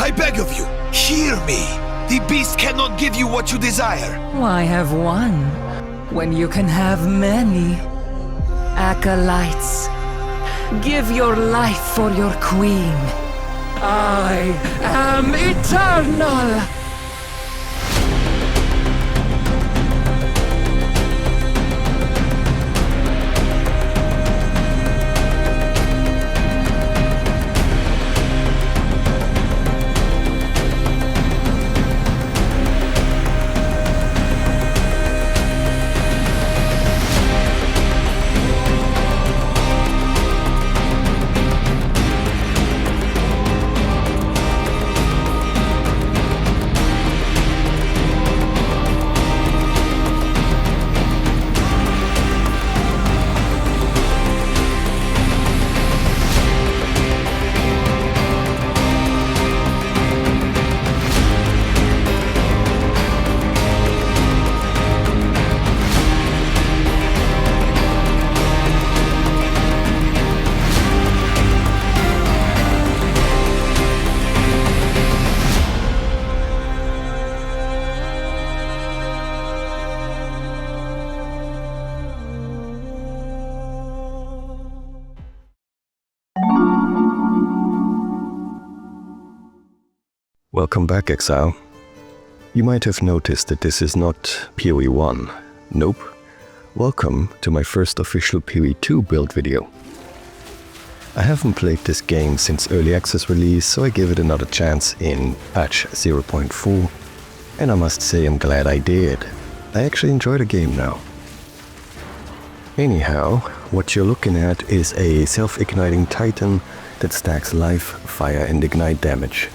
I beg of you, hear me. The beast cannot give you what you desire. Why have one when you can have many? Acolytes, give your life for your queen. I am eternal! Welcome back, Exile. You might have noticed that this is not PoE 1. Nope. Welcome to my first official PoE 2 build video. I haven't played this game since early access release, so I gave it another chance in patch 0.4, and I must say I'm glad I did. I actually enjoy the game now. Anyhow, what you're looking at is a self-igniting titan that stacks life, fire and ignite damage.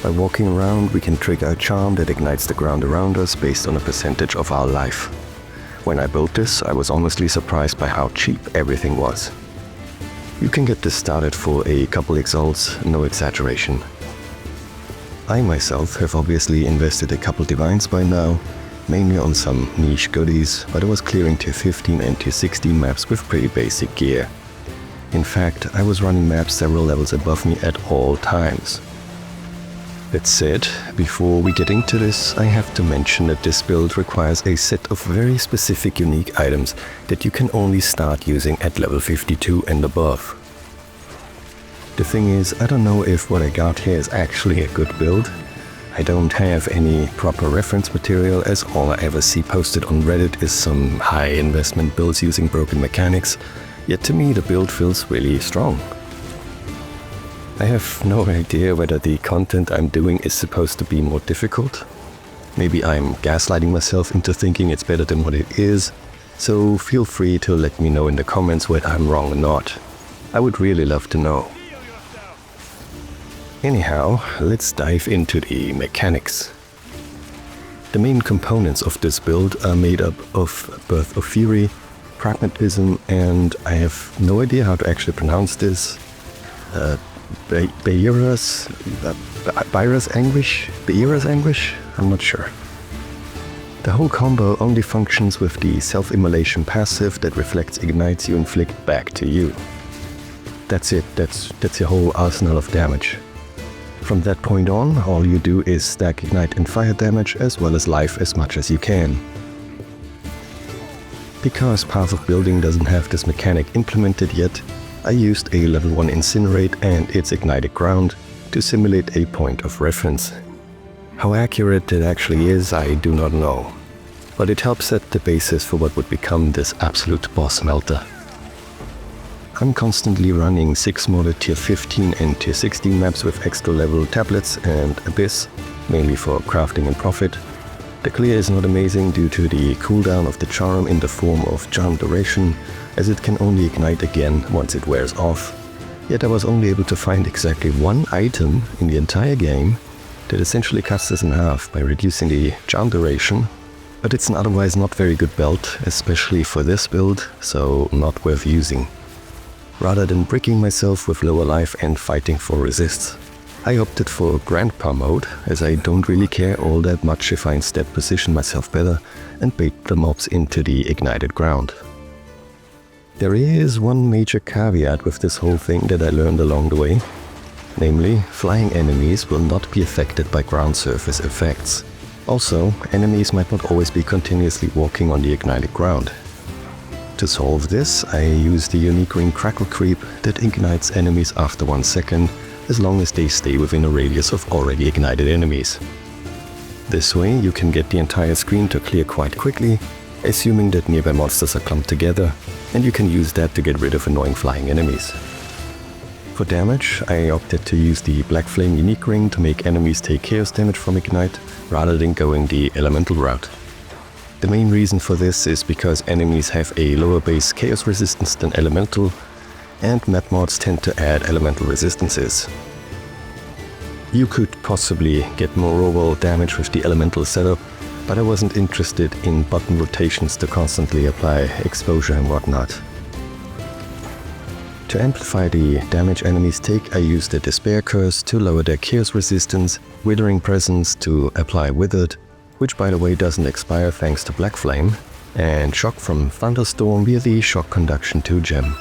By walking around, we can trigger a charm that ignites the ground around us based on a percentage of our life. When I built this, I was honestly surprised by how cheap everything was. You can get this started for a couple exalts, no exaggeration. I myself have obviously invested a couple divines by now, mainly on some niche goodies, but I was clearing tier 15 and tier 16 maps with pretty basic gear. In fact, I was running maps several levels above me at all times. That said, before we get into this, I have to mention that this build requires a set of very specific unique items that you can only start using at level 52 and above. The thing is, I don't know if what I got here is actually a good build. I don't have any proper reference material, as all I ever see posted on Reddit is some high investment builds using broken mechanics, yet to me the build feels really strong. I have no idea whether the content I'm doing is supposed to be more difficult. Maybe I'm gaslighting myself into thinking it's better than what it is, so feel free to let me know in the comments whether I'm wrong or not. I would really love to know. Anyhow, let's dive into the mechanics. The main components of this build are made up of Path of Fury, Pragmatism, and I have no idea how to actually pronounce this. Beira's Anguish? I'm not sure. The whole combo only functions with the self-immolation passive that reflects ignites you inflict back to you. That's it, that's your whole arsenal of damage. From that point on, all you do is stack ignite and fire damage as well as life as much as you can. Because Path of Building doesn't have this mechanic implemented yet, I used a level 1 Incinerate and its ignited ground to simulate a point of reference. How accurate it actually is, I do not know, but it helps set the basis for what would become this absolute boss melter. I'm constantly running 6 modded tier 15 and tier 16 maps with extra level tablets and Abyss, mainly for crafting and profit. The clear is not amazing due to the cooldown of the charm in the form of charm duration, as it can only ignite again once it wears off. Yet I was only able to find exactly one item in the entire game that essentially cuts this in half by reducing the charm duration, but it's an otherwise not very good belt, especially for this build, so not worth using. Rather than bricking myself with lower life and fighting for resists, I opted for Grandpa mode, as I don't really care all that much if I instead position myself better and bait the mobs into the ignited ground. There is one major caveat with this whole thing that I learned along the way. Namely, flying enemies will not be affected by ground surface effects. Also, enemies might not always be continuously walking on the ignited ground. To solve this, I use the unique green crackle creep that ignites enemies after 1 second, as long as they stay within a radius of already ignited enemies. This way you can get the entire screen to clear quite quickly, assuming that nearby monsters are clumped together, and you can use that to get rid of annoying flying enemies. For damage, I opted to use the Black Flame unique ring to make enemies take chaos damage from ignite, rather than going the elemental route. The main reason for this is because enemies have a lower base chaos resistance than elemental, and map mods tend to add elemental resistances. You could possibly get more overall damage with the elemental setup, but I wasn't interested in button rotations to constantly apply exposure and whatnot. To amplify the damage enemies take, I used the Despair Curse to lower their chaos resistance, Withering Presence to apply Withered, which by the way doesn't expire thanks to Black Flame, and Shock from Thunderstorm via the Shock Conduction 2 gem.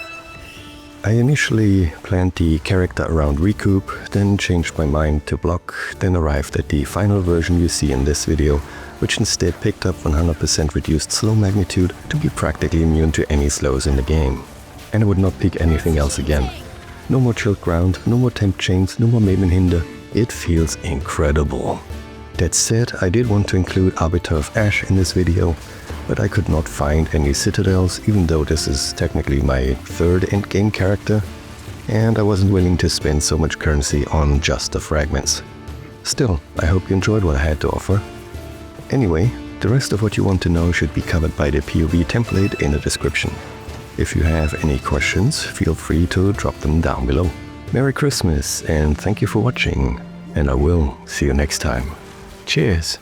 I initially planned the character around Recoup, then changed my mind to Block, then arrived at the final version you see in this video, which instead picked up 100% reduced slow magnitude to be practically immune to any slows in the game. And I would not pick anything else again. No more chilled ground, no more temp chains, no more Maven hinder. It feels incredible. That said, I did want to include Arbiter of Ash in this video, but I could not find any citadels, even though this is technically my third endgame character, and I wasn't willing to spend so much currency on just the fragments. Still, I hope you enjoyed what I had to offer. Anyway, the rest of what you want to know should be covered by the POV template in the description. If you have any questions, feel free to drop them down below. Merry Christmas and thank you for watching, and I will see you next time. Cheers!